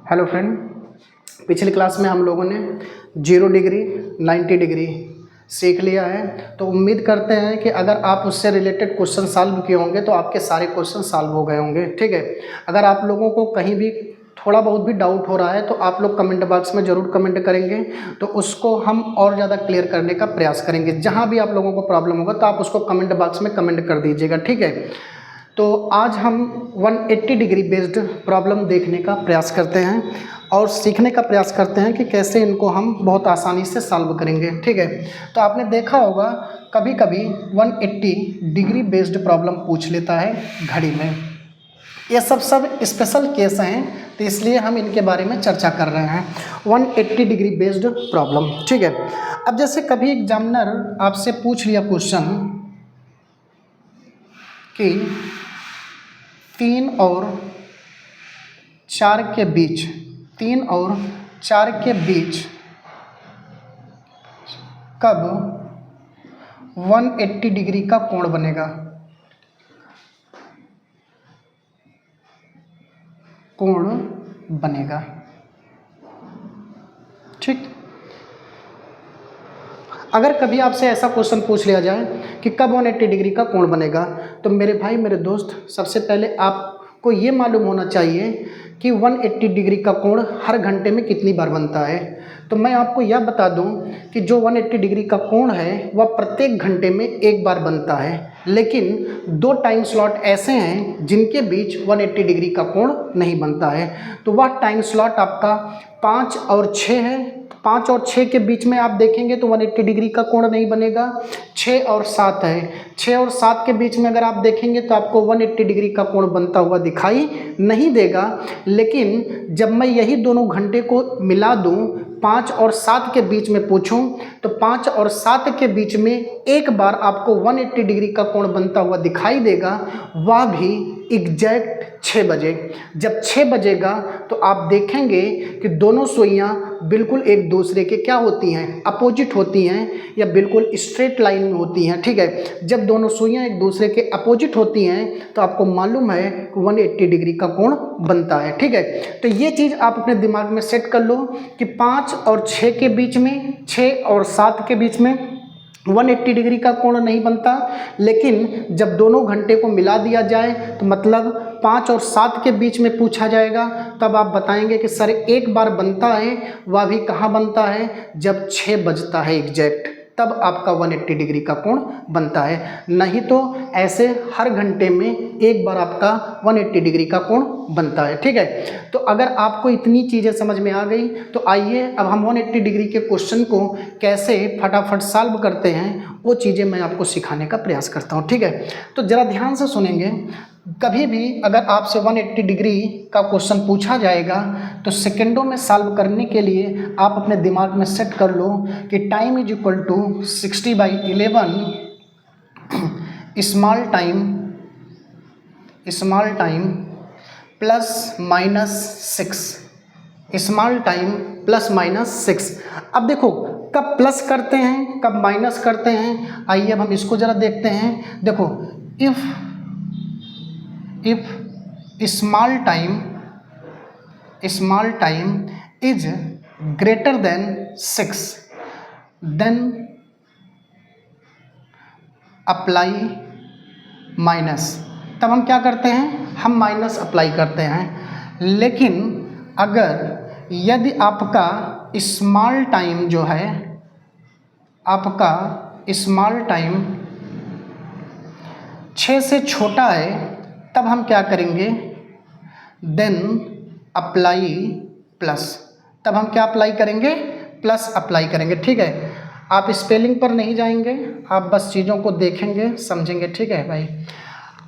Hello friend, पिछली class में हम लोगों ने 0 डिग्री 90 डिग्री सीख लिया है। तो उम्मीद करते हैं कि अगर आप उससे रिलेटेड क्वेश्चन सॉल्व किए होंगे तो आपके सारे क्वेश्चन सॉल्व हो गए होंगे। ठीक है, अगर आप लोगों को कहीं भी थोड़ा बहुत भी डाउट हो रहा है तो आप लोग कमेंट बॉक्स में ज़रूर कमेंट करेंगे, तो उसको हम और ज़्यादा क्लियर करने का प्रयास करेंगे। जहाँ भी आप लोगों को प्रॉब्लम होगा तो आप उसको कमेंट बॉक्स में कमेंट कर दीजिएगा। ठीक है, तो आज हम 180 डिग्री बेस्ड प्रॉब्लम देखने का प्रयास करते हैं और सीखने का प्रयास करते हैं कि कैसे इनको हम बहुत आसानी से सॉल्व करेंगे। ठीक है, तो आपने देखा होगा कभी कभी 180 डिग्री बेस्ड प्रॉब्लम पूछ लेता है घड़ी में। ये सब स्पेशल केस हैं, तो इसलिए हम इनके बारे में चर्चा कर रहे हैं। 180 डिग्री बेस्ड प्रॉब्लम। ठीक है, अब जैसे कभी एग्जामिनर आपसे पूछ लिया क्वेश्चन कि 3 और 4 के बीच 3 और 4 के बीच कब 180 डिग्री का कोण बनेगा, कोण बनेगा। ठीक, अगर कभी आपसे ऐसा क्वेश्चन पूछ लिया जाए कि कब 180 डिग्री का कोण बनेगा, तो मेरे भाई मेरे दोस्त, सबसे पहले आपको ये मालूम होना चाहिए कि 180 डिग्री का कोण हर घंटे में कितनी बार बनता है। तो मैं आपको यह बता दूं कि जो 180 डिग्री का कोण है वह प्रत्येक घंटे में एक बार बनता है, लेकिन 2 टाइम स्लॉट ऐसे हैं जिनके बीच 180 डिग्री का कोण नहीं बनता है। तो वह टाइम स्लॉट आपका 5 और 6 है। 5 और 6 के बीच में आप देखेंगे तो 180 डिग्री का कोण नहीं बनेगा। 6 और 7 है, 6 और 7 के बीच में अगर आप देखेंगे तो आपको 180 डिग्री का कोण बनता हुआ दिखाई नहीं देगा। लेकिन जब मैं यही दोनों घंटे को मिला दूं, 5 और 7 के बीच में पूछूं, तो 5 और 7 के बीच में एक बार आपको 180 डिग्री का कोण बनता हुआ दिखाई देगा, वह भी एग्जैक्ट 6 बजे। जब 6 बजेगा तो आप देखेंगे कि दोनों सुइयां बिल्कुल एक दूसरे के क्या होती हैं, अपोजिट होती हैं या बिल्कुल स्ट्रेट लाइन में होती हैं। ठीक है, जब दोनों सुइयां एक दूसरे के अपोजिट होती हैं तो आपको मालूम है कि 180 डिग्री का कोण बनता है। ठीक है, तो ये चीज़ आप अपने दिमाग में सेट कर लो कि 5 और 6 के बीच में, 6 और 7 के बीच में 180 डिग्री का कोण नहीं बनता। लेकिन जब दोनों घंटे को मिला दिया जाए तो मतलब 5 और 7 के बीच में पूछा जाएगा, तब आप बताएंगे कि सर एक बार बनता है, वह भी कहाँ बनता है, जब 6 बजता है एग्जैक्ट, तब आपका 180 डिग्री का कोण बनता है। नहीं तो ऐसे हर घंटे में एक बार आपका 180 डिग्री का कोण बनता है। ठीक है, तो अगर आपको इतनी चीज़ें समझ में आ गई तो आइए अब हम 180 डिग्री के क्वेश्चन को कैसे फटाफट सॉल्व करते हैं वो चीज़ें मैं आपको सिखाने का प्रयास करता हूँ। ठीक है, तो ज़रा ध्यान से सुनेंगे। कभी भी अगर आपसे 180 डिग्री का क्वेश्चन पूछा जाएगा तो सेकेंडों में सॉल्व करने के लिए आप अपने दिमाग में सेट कर लो कि time is equal to 60/11 small time plus minus 6, small time plus minus 6। अब देखो कब प्लस करते हैं कब माइनस करते हैं, आइए अब हम इसको ज़रा देखते हैं। देखो, if small time is greater than 6, then apply minus। तब हम क्या करते हैं, हम माइनस अप्लाई करते हैं। लेकिन अगर यदि आपका स्मॉल टाइम जो है, आपका स्मॉल टाइम 6 से छोटा है, तब हम क्या करेंगे, देन अप्लाई प्लस। तब हम क्या अप्लाई करेंगे, प्लस अप्लाई करेंगे। ठीक है, आप स्पेलिंग पर नहीं जाएंगे, आप बस चीज़ों को देखेंगे समझेंगे। ठीक है भाई,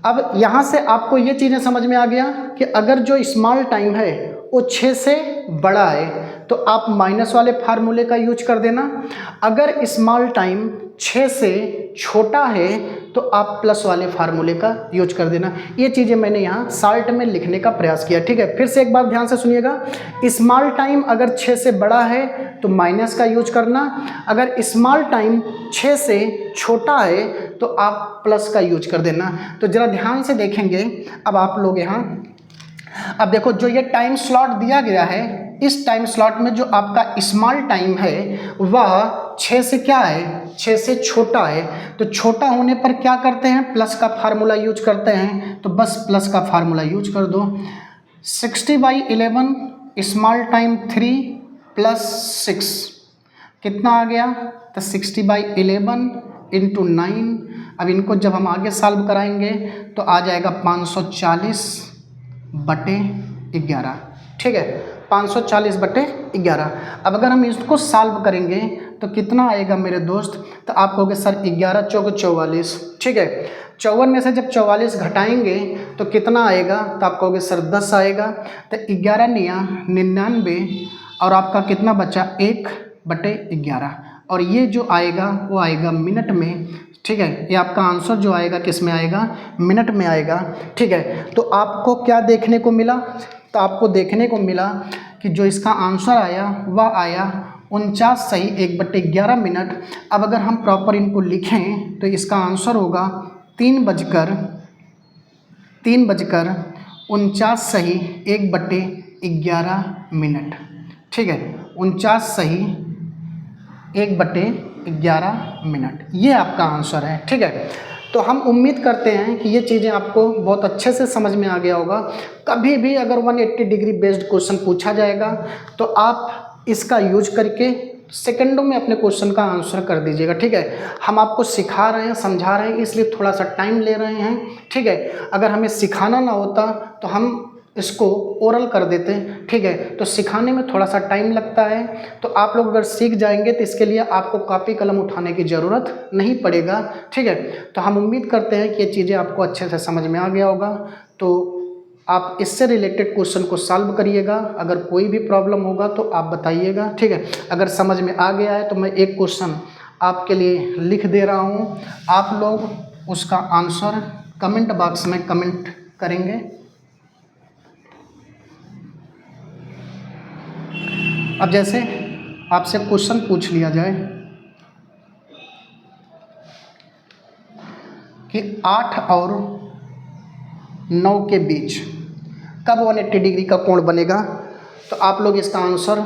अब यहाँ से आपको ये चीज़ें समझ में आ गया कि अगर जो स्मॉल टाइम है वो 6 से बड़ा है तो आप माइनस वाले फार्मूले का यूज कर देना। अगर स्मॉल टाइम 6 से छोटा है तो आप प्लस वाले फार्मूले का यूज कर देना। ये चीज़ें मैंने यहाँ शार्ट में लिखने का प्रयास किया। ठीक है, फिर से एक बार ध्यान से सुनिएगा। स्मॉल टाइम अगर 6 से बड़ा है तो माइनस का यूज करना, अगर स्मॉल टाइम 6 से छोटा है तो आप प्लस का यूज कर देना। तो ज़रा ध्यान से देखेंगे। अब आप लोग यहाँ अब देखो जो ये टाइम स्लॉट दिया गया है, इस टाइम स्लॉट में जो आपका स्मॉल टाइम है वह 6 से क्या है, 6 से छोटा है। तो छोटा होने पर क्या करते हैं, प्लस का फार्मूला यूज करते हैं। तो बस प्लस का फार्मूला यूज कर दो। 60/11 स्मॉल टाइम 3 + 6 कितना आ गया, तो 60/11 × 9। अब इनको जब हम आगे सॉल्व कराएंगे तो आ जाएगा 540/11। ठीक है, 540/11। अब अगर हम इसको सॉल्व करेंगे तो कितना आएगा मेरे दोस्त, तो आप कहोगे सर 11 चौक 44। ठीक है, 54 में से जब 44 घटाएंगे तो कितना आएगा, तो आप कहोगे सर 10 आएगा। तो 11 निया 99 और आपका कितना बचा 1/11। और ये जो आएगा वो आएगा मिनट में। ठीक है, ये आपका आंसर जो आएगा किस में आएगा, मिनट में आएगा। ठीक है, तो आपको क्या देखने को मिला, तो आपको देखने को मिला कि जो इसका आंसर आया वह आया 49 सही 1/11 मिनट। अब अगर हम प्रॉपर इनको लिखें तो इसका आंसर होगा 3:49 सही 1/11 मिनट। ठीक है, 49 सही 1/11 मिनट, ये आपका आंसर है। ठीक है, तो हम उम्मीद करते हैं कि ये चीज़ें आपको बहुत अच्छे से समझ में आ गया होगा। कभी भी अगर 180 डिग्री बेस्ड क्वेश्चन पूछा जाएगा तो आप इसका यूज करके सेकंडों में अपने क्वेश्चन का आंसर कर दीजिएगा। ठीक है, हम आपको सिखा रहे हैं, समझा रहे हैं, इसलिए थोड़ा सा टाइम ले रहे हैं। ठीक है, अगर हमें सिखाना ना होता तो हम इसको ओरल कर देते। ठीक है, तो सिखाने में थोड़ा सा टाइम लगता है। तो आप लोग अगर सीख जाएंगे तो इसके लिए आपको कॉपी कलम उठाने की ज़रूरत नहीं पड़ेगा। ठीक है, तो हम उम्मीद करते हैं कि ये चीज़ें आपको अच्छे से समझ में आ गया होगा। तो आप इससे रिलेटेड क्वेश्चन को सॉल्व करिएगा। अगर कोई भी प्रॉब्लम होगा तो आप बताइएगा। ठीक है, अगर समझ में आ गया है तो मैं एक क्वेश्चन आपके लिए लिख दे रहा हूँ, आप लोग उसका आंसर कमेंट बॉक्स में कमेंट करेंगे। अब जैसे आपसे क्वेश्चन पूछ लिया जाए कि 8 और 9 के बीच कब 180 डिग्री का कोण बनेगा, तो आप लोग इसका आंसर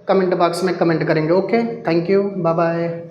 कमेंट बॉक्स में कमेंट करेंगे। Okay, thank you, bye bye.